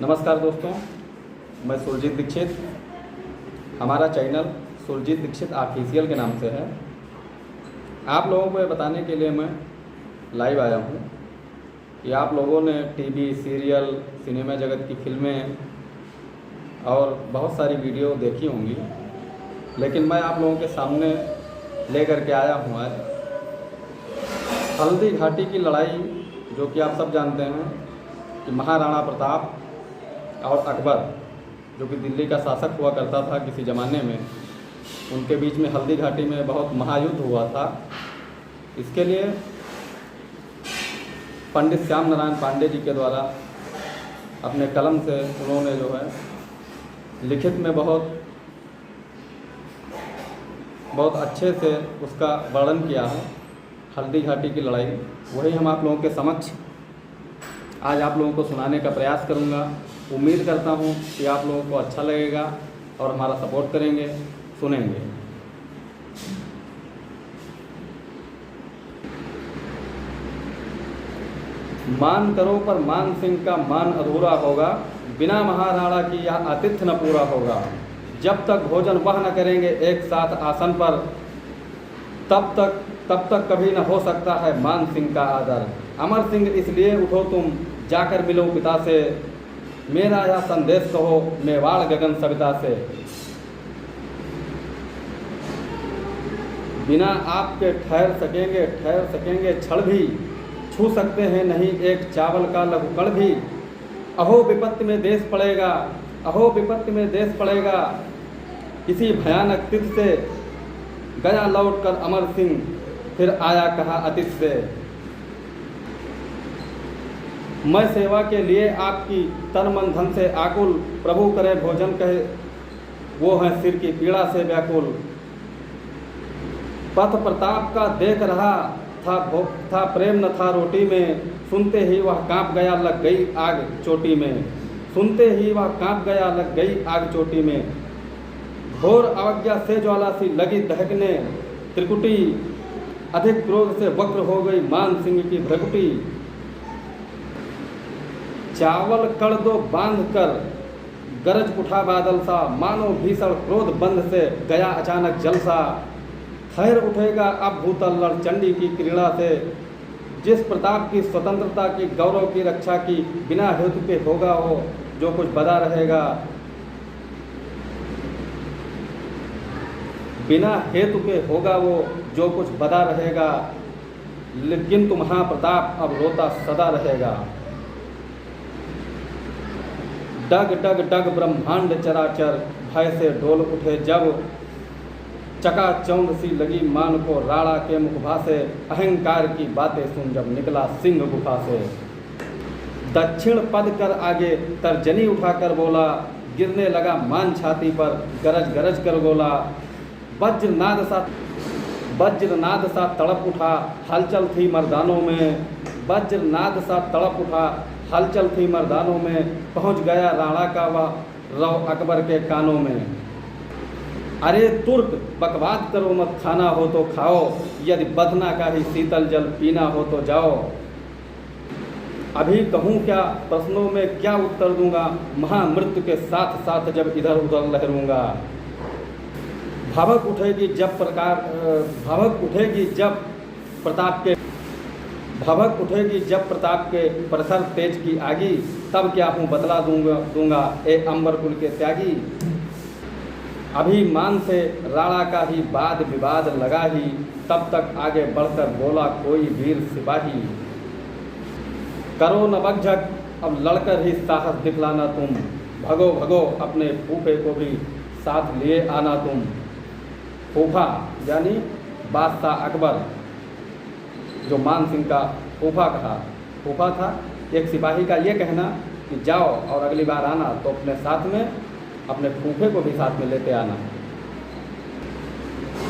नमस्कार दोस्तों, मैं सुरजीत दीक्षित। हमारा चैनल सुरजीत दीक्षित ऑफिशियल के नाम से है। आप लोगों को ये बताने के लिए मैं लाइव आया हूँ कि आप लोगों ने टीवी, सीरियल, सिनेमा जगत की फिल्में और बहुत सारी वीडियो देखी होंगी, लेकिन मैं आप लोगों के सामने लेकर के आया हूँ आज हल्दी घाटी की लड़ाई, जो कि आप सब जानते हैं कि महाराणा प्रताप और अकबर, जो कि दिल्ली का शासक हुआ करता था किसी ज़माने में, उनके बीच में हल्दी घाटी में बहुत महायुद्ध हुआ था। इसके लिए पंडित श्याम नारायण पांडे जी के द्वारा अपने कलम से उन्होंने जो है लिखित में बहुत अच्छे से उसका वर्णन किया है, हल्दी घाटी की लड़ाई। वही हम आप लोगों के समक्ष आज आप लोगों को सुनाने का प्रयास करूंगा। उम्मीद करता हूं कि आप लोगों को अच्छा लगेगा और हमारा सपोर्ट करेंगे, सुनेंगे। मान करो पर मान सिंह का मान अधूरा होगा, बिना महाराणा की यह आतिथ्य न पूरा होगा। जब तक भोजन वह न करेंगे एक साथ आसन पर, तब तक कभी न हो सकता है मान सिंह का आदर। अमर सिंह इसलिए उठो तुम, जाकर मिलो पिता से, मेरा यह संदेश कहो मेवाड़ गगन सविता से। बिना आपके ठहर सकेंगे क्षण भी, छू सकते हैं नहीं एक चावल का लघुकण भी। अहो विपत्ति में देश पड़ेगा, अहो विपत्ति में देश पड़ेगा, इसी भयानक तिथ से गया लौट कर अमर सिंह, फिर आया कहा अतिथि से। मैं सेवा के लिए आपकी तन मन धन से आकुल, प्रभु करे भोजन कहे वो है सिर की पीड़ा से व्याकुल। पथ प्रताप का देख रहा था प्रेम न था रोटी में, सुनते ही वह कांप गया लग गई आग चोटी में, सुनते ही वह कांप गया लग गई आग चोटी में। घोर अवज्ञा से ज्वाला सी लगी दहकने त्रिकुटी, अधिक क्रोध से वक्र हो गई मान सिंह की भ्रकुटी। चावल कड़ दो बांध कर गरज उठा बादल सा, मानो भीषण क्रोध बंध से गया अचानक जलसा। खैर उठेगा अब भूतल लड़ चंडी की क्रीड़ा से, जिस प्रताप की स्वतंत्रता की गौरव की रक्षा की, बिना हेतु के होगा वो जो कुछ बदा रहेगा। बिना हेतु के होगा वो जो कुछ बदा रहेगा, लेकिन तुम्हारा प्रताप अब रोता सदा रहेगा। डग डग डग ब्रह्मांड चराचर, भय से डोल उठे जब, चकाचौंध सी लगी मान को राणा के मुखभा से। अहंकार की बातें सुन जब निकला सिंह गुफा से, दक्षिण पद कर आगे तर्जनी उठाकर बोला, गिरने लगा मान छाती पर गरज गरज कर बोला। वज्रनाद सा तड़प उठा हलचल थी मर्दानों में, वज्रनाद सा तड़प उठा हलचल थी मर्दानों में। पहुंच गया राणा का वह रव अकबर के कानों में। अरे तुर्क बकवाद करो मत, खाना हो तो खाओ, यदि बदना का ही शीतल जल पीना हो तो जाओ। अभी कहूँ क्या प्रश्नों में क्या उत्तर दूंगा, महामृत्यु के साथ साथ जब इधर उधर लहरूंगा। भावक उठेगी जब प्रताप के प्रखर तेज की आगी, तब क्या हूँ बतला दूंगा ए अंबर कुल के त्यागी। अभी मान से राणा का ही वाद विवाद लगा ही, तब तक आगे बढ़कर बोला कोई वीर सिपाही। करो न बकझक अब लड़कर ही साहस दिखलाना तुम, भगो भगो अपने फूफे को भी साथ लिए आना तुम। फूफा यानी बादशाह अकबर, जो मान सिंह का फूफा था। एक सिपाही का ये कहना कि जाओ और अगली बार आना तो अपने साथ में अपने फूफे को भी साथ में लेते आना।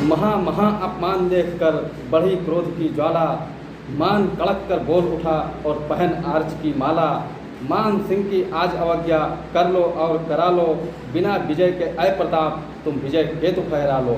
महा अपमान देखकर बढ़ी क्रोध की ज्वाला, मान कड़क कर बोल उठा और पहन आर्च की माला। मान सिंह की आज अवज्ञा कर लो और करा लो, बिना विजय के अय प्रताप तुम विजय हेतु फहरा लो।